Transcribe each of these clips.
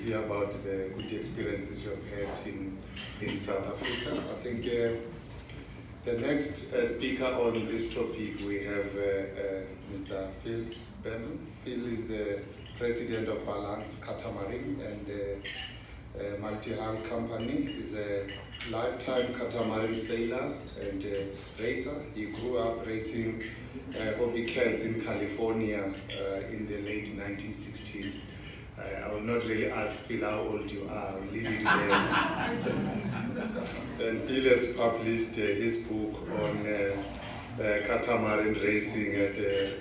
hear about the good experiences you have had in South Africa. I think the next speaker on this topic, we have Mr. Phillip Berman. Phil is the president of Balance Catamaran and a multi-hull company. He's a lifetime catamaran sailor and racer. He grew up racing Hobie Cats in California in the late 1960s. I will not really ask Phil how old you are, I will leave it there. And Phil has published his book on catamaran racing at the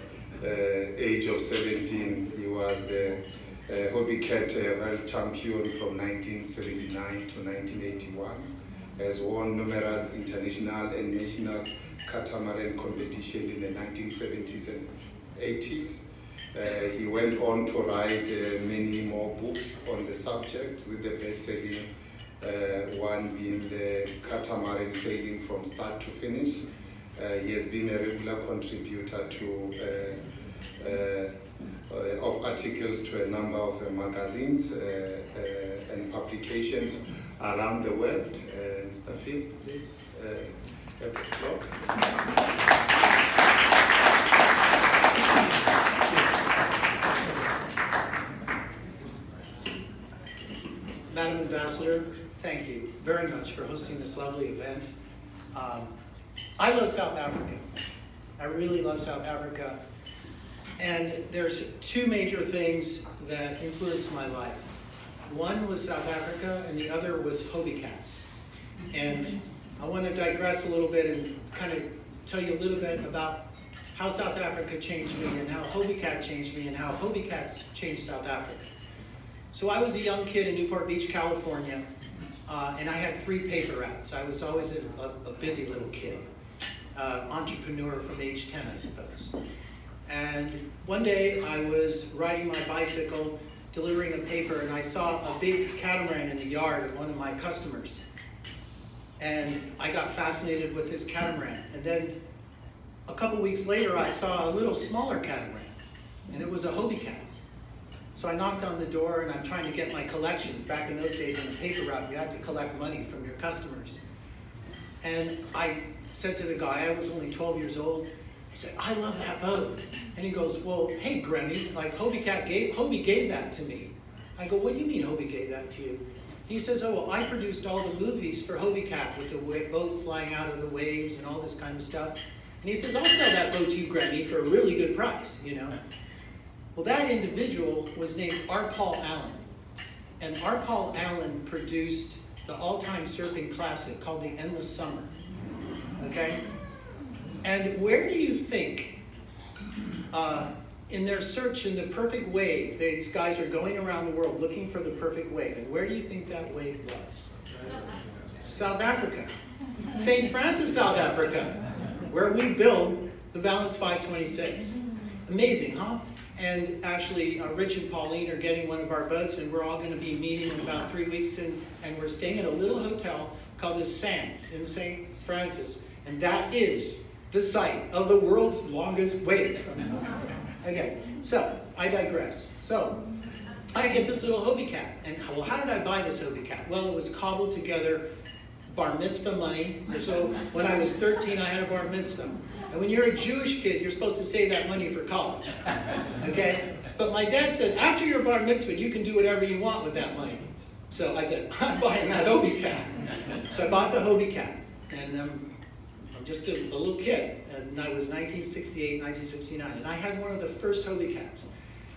age of 17. He was the Hobie Cat World Champion from 1979 to 1981. Has won numerous international and national catamaran competition in the 1970s and 80s. He went on to write many more books on the subject, with the best-selling one being the Catamaran Sailing from Start to Finish. He has been a regular contributor to of articles to a number of magazines and publications around the world. Mr. Phil, please have the floor. Madam Ambassador, thank you very much for hosting this lovely event. I love South Africa. I really love South Africa. And there's two major things that influenced my life. One was South Africa and the other was Hobie Cats. And I want to digress a little bit and kind of tell you a little bit about how South Africa changed me and how Hobie Cat changed me and how Hobie Cats changed South Africa. So I was a young kid in Newport Beach, California, and I had 3 paper routes. I was always a busy little kid, entrepreneur from age 10, I suppose. And one day I was riding my bicycle, delivering a paper, and I saw a big catamaran in the yard of one of my customers. And I got fascinated with this catamaran. And then a couple weeks later, I saw a little smaller catamaran, and it was a Hobie Cat. So I knocked on the door, and I'm trying to get my collections. Back in those days on the paper route, you had to collect money from your customers. And I said to the guy, I was only 12 years old, I said, I love that boat. And he goes, well, hey, Grammy, like Hobie gave that to me. I go, what do you mean Hobie gave that to you? He says, oh, well, I produced all the movies for Hobie Cat with the boat flying out of the waves and all this kind of stuff. And he says, I'll sell that boat to you, Grammy, for a really good price, you know. Well, that individual was named R. Paul Allen. And R. Paul Allen produced the all-time surfing classic called The Endless Summer, okay? And where do you think, in their search in the perfect wave, these guys are going around the world looking for the perfect wave, and where do you think that wave was? South Africa. St. Francis, South Africa, where we build the Balance 526. Amazing, huh? And actually, Rich and Pauline are getting one of our boats, and we're all going to be meeting in about 3 weeks, and we're staying at a little hotel called the Sands in St. Francis, and that is the site of the world's longest wave. Okay, so I digress. So I get this little Hobie Cat, and well, how did I buy this Hobie Cat? Well, it was cobbled together, bar mitzvah money. So when I was 13, I had a bar mitzvah. And when you're a Jewish kid, you're supposed to save that money for college, okay? But my dad said, after your bar mitzvah, you can do whatever you want with that money. So I said, I'm buying that Hobie Cat. So I bought the Hobie Cat, and I'm just a little kid, and I was 1968, 1969, and I had one of the first Hobie Cats.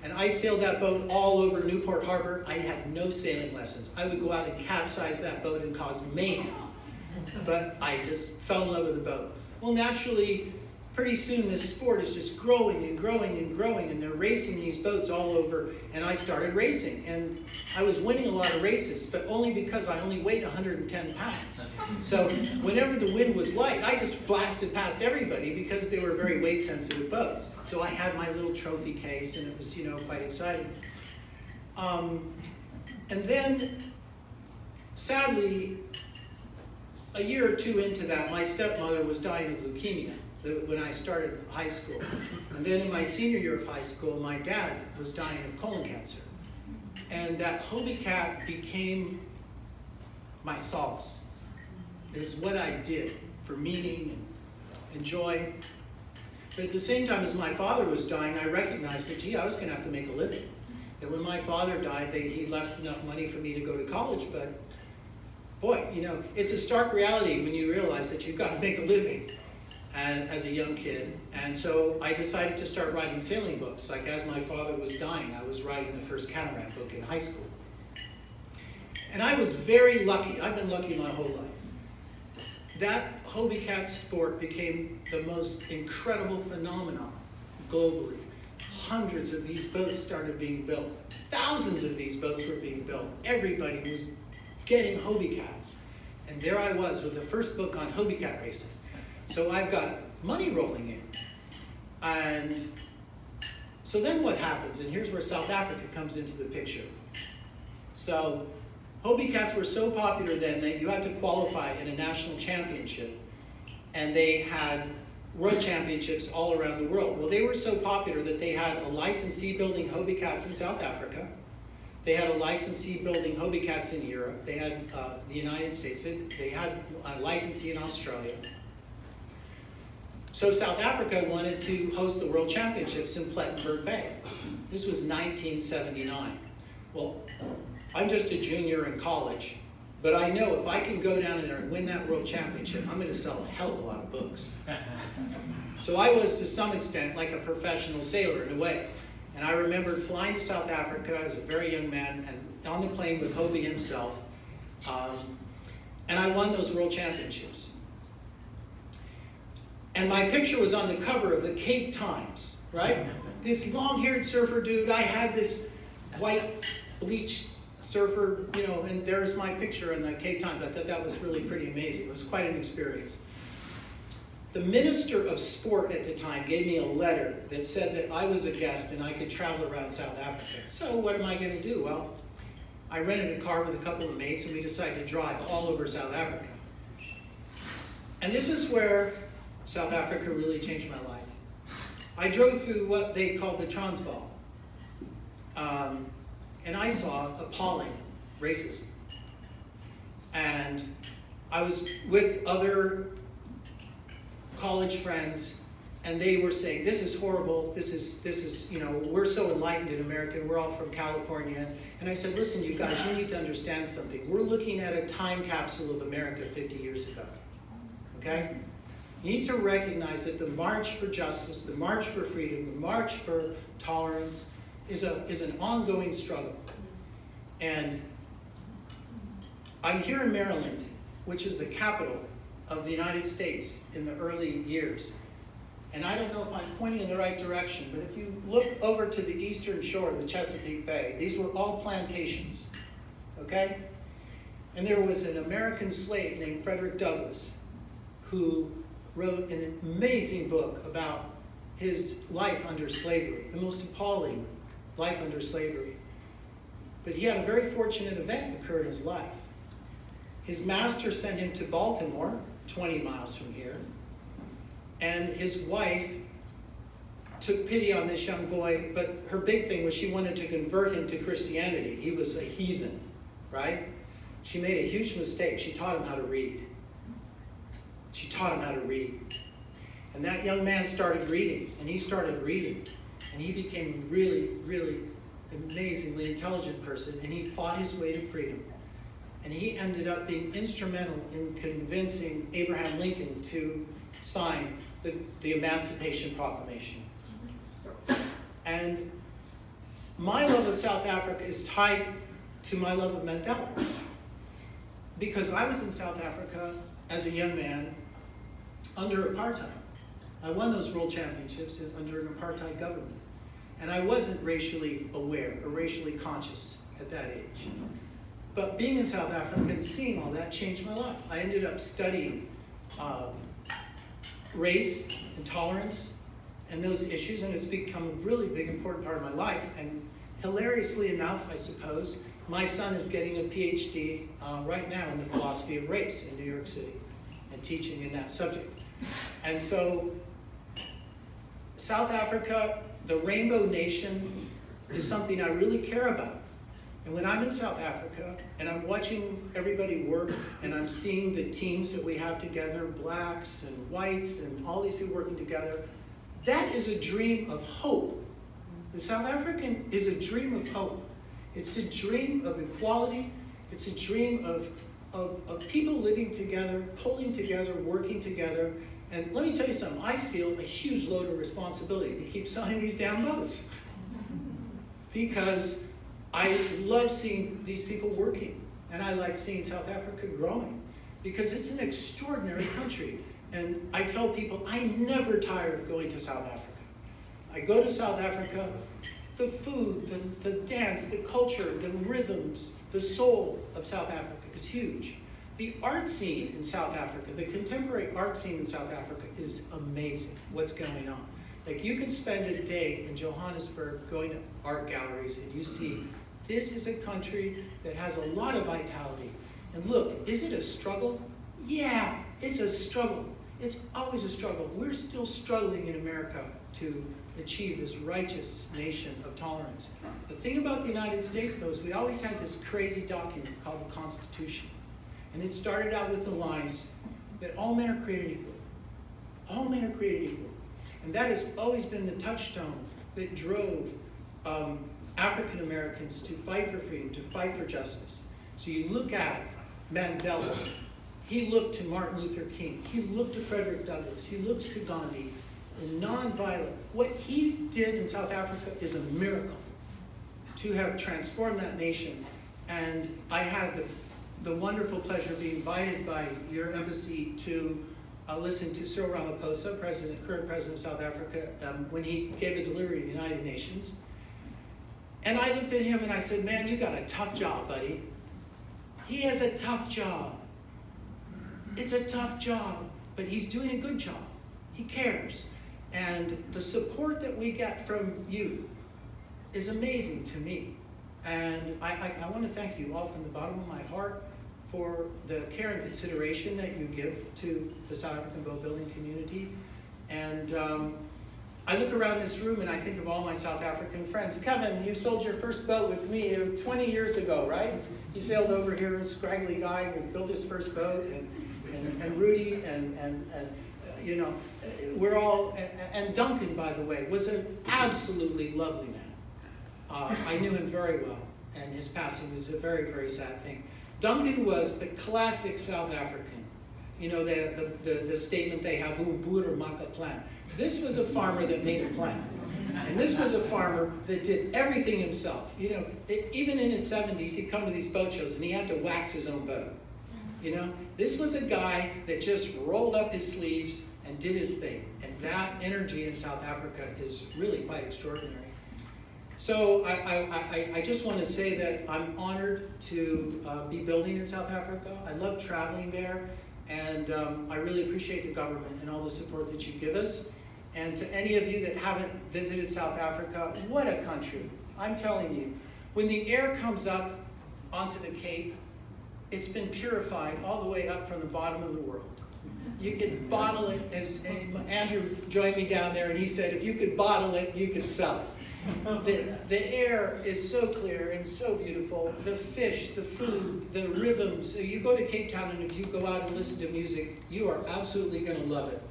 And I sailed that boat all over Newport Harbor. I had no sailing lessons. I would go out and capsize that boat and cause mayhem. But I just fell in love with the boat. Well, naturally, pretty soon this sport is just growing and growing and growing, and they're racing these boats all over, and I started racing. And I was winning a lot of races, but only because I only weighed 110 pounds. So whenever the wind was light, I just blasted past everybody because they were very weight-sensitive boats. So I had my little trophy case, and it was, you know, quite exciting. And then, sadly, a year or two into that, my stepmother was dying of leukemia when I started high school. And then in my senior year of high school, my dad was dying of colon cancer. And that Hobie Cat became my solace. It's what I did for meaning and joy. But at the same time as my father was dying, I recognized that, gee, I was going to have to make a living. And when my father died, he left enough money for me to go to college, but boy, you know, it's a stark reality when you realize that you've got to make a living as a young kid. And so I decided to start writing sailing books. Like as my father was dying, I was writing the first Catamaran book in high school. And I was very lucky. I've been lucky my whole life. That Hobie Cat sport became the most incredible phenomenon globally. Hundreds of these boats started being built. Thousands of these boats were being built. Everybody was getting Hobie Cats. And there I was with the first book on Hobie Cat racing. So I've got money rolling in. And so then what happens? And here's where South Africa comes into the picture. So Hobie Cats were so popular then that you had to qualify in a national championship. And they had world championships all around the world. Well, they were so popular that they had a licensee building Hobie Cats in South Africa. They had a licensee building Hobie Cats in Europe. They had the United States. They had a licensee in Australia. So South Africa wanted to host the World Championships in Plettenberg Bay. This was 1979. Well, I'm just a junior in college, but I know if I can go down there and win that World Championship, I'm going to sell a hell of a lot of books. So I was, to some extent, like a professional sailor in a way. And I remember flying to South Africa as a very young man and on the plane with Hobie himself. And I won those World Championships. And my picture was on the cover of the Cape Times, right? This long-haired surfer dude, I had this white bleached surfer, you know, and there's my picture in the Cape Times. I thought that was really pretty amazing. It was quite an experience. The Minister of Sport at the time gave me a letter that said that I was a guest and I could travel around South Africa. So what am I going to do? Well, I rented a car with a couple of mates and we decided to drive all over South Africa. And this is where South Africa really changed my life. I drove through what they called the Transvaal. And I saw appalling racism. And I was with other college friends, and they were saying, this is horrible, this is, you know, we're so enlightened in America, we're all from California. And I said, listen, you guys, you need to understand something. We're looking at a time capsule of America 50 years ago, okay? You need to recognize that the march for justice, the march for freedom, the march for tolerance is an ongoing struggle. And I'm here in Maryland, which is the capital of the United States in the early years. And I don't know if I'm pointing in the right direction, but if you look over to the eastern shore of the Chesapeake Bay, these were all plantations, okay? And there was an American slave named Frederick Douglass who wrote an amazing book about his life under slavery, the most appalling life under slavery. But he had a very fortunate event occur in his life. His master sent him to Baltimore, 20 miles from here, and his wife took pity on this young boy, but her big thing was she wanted to convert him to Christianity. He was a heathen, right? She made a huge mistake. She taught him how to read. She taught him how to read. And that young man started reading, and he started reading, and he became a really, really amazingly intelligent person, and he fought his way to freedom. And he ended up being instrumental in convincing Abraham Lincoln to sign the Emancipation Proclamation. And my love of South Africa is tied to my love of Mandela. Because I was in South Africa as a young man under apartheid. I won those world championships under an apartheid government. And I wasn't racially aware or racially conscious at that age. But being in South Africa and seeing all that changed my life. I ended up studying race and tolerance and those issues, and it's become a really big, important part of my life. And hilariously enough, I suppose, my son is getting a PhD right now in the philosophy of race in New York City and teaching in that subject. And so South Africa, the Rainbow Nation, is something I really care about. And when I'm in South Africa and I'm watching everybody work and I'm seeing the teams that we have together, blacks and whites and all these people working together, that is a dream of hope. The South African is a dream of hope. It's a dream of equality. It's a dream of people living together, pulling together, working together. And let me tell you something, I feel a huge load of responsibility to keep selling these damn boats. Because I love seeing these people working, and I like seeing South Africa growing, because it's an extraordinary country. And I tell people, I never tire of going to South Africa. I go to South Africa, the food, the dance, the culture, the rhythms, the soul of South Africa is huge. The art scene in South Africa, the contemporary art scene in South Africa is amazing, what's going on. Like, you can spend a day in Johannesburg going to art galleries and you see this is a country that has a lot of vitality. And look, is it a struggle? Yeah, it's a struggle. It's always a struggle. We're still struggling in America to achieve this righteous nation of tolerance. The thing about the United States, though, is we always had this crazy document called the Constitution. And it started out with the lines that all men are created equal. All men are created equal. And that has always been the touchstone that drove African Americans to fight for freedom, to fight for justice. So you look at Mandela, he looked to Martin Luther King, he looked to Frederick Douglass, he looks to Gandhi, and nonviolent. What he did in South Africa is a miracle to have transformed that nation. And I had the wonderful pleasure of being invited by your embassy to listen to Cyril Ramaphosa, current president of South Africa, when he gave a delivery to the United Nations. And I looked at him and I said, man, you got a tough job, buddy. He has a tough job. It's a tough job, but he's doing a good job. He cares. And the support that we get from you is amazing to me. And I want to thank you all from the bottom of my heart for the care and consideration that you give to the South African boat building community. And I look around this room and I think of all my South African friends. Kevin, you sold your first boat with me 20 years ago, right? You sailed over here, a scraggly guy who built his first boat, and Rudy, and you know, we're all, and Duncan, by the way, was an absolutely lovely man. I knew him very well, and his passing was a very, very sad thing. Duncan was the classic South African. You know, the statement they have, "Boer maak 'n plan." This was a farmer that made a plan. And this was a farmer that did everything himself. You know, even in his 70s, he'd come to these boat shows and he had to wax his own boat. You know, this was a guy that just rolled up his sleeves and did his thing. And that energy in South Africa is really quite extraordinary. So I just want to say that I'm honored to be building in South Africa. I love traveling there. And I really appreciate the government and all the support that you give us. And to any of you that haven't visited South Africa, what a country. I'm telling you, when the air comes up onto the Cape, it's been purified all the way up from the bottom of the world. You could bottle it, as Andrew joined me down there and he said, if you could bottle it, you could sell it. The air is so clear and so beautiful. The fish, the food, the rhythms. So you go to Cape Town and if you go out and listen to music, you are absolutely going to love it.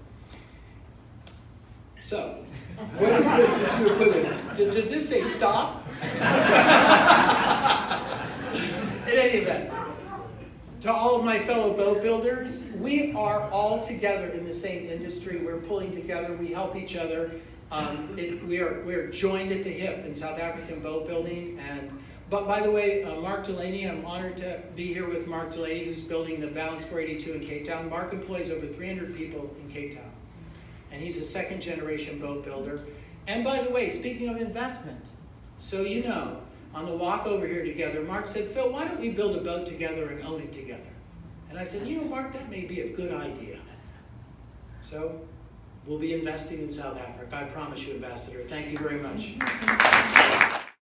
So, what is this that you were putting? Does this say stop? In any event, to all of my fellow boat builders, we are all together in the same industry. We're pulling together. We help each other. We are joined at the hip in South African boat building. But by the way, Mark Delaney, I'm honored to be here with Mark Delaney, who's building the Balance 482 in Cape Town. Mark employs over 300 people in Cape Town. And he's a second generation boat builder. And by the way, speaking of investment, so you know, on the walk over here together, Mark said, Phil, why don't we build a boat together and own it together? And I said, you know, Mark, that may be a good idea. So we'll be investing in South Africa. I promise you, Ambassador. Thank you very much.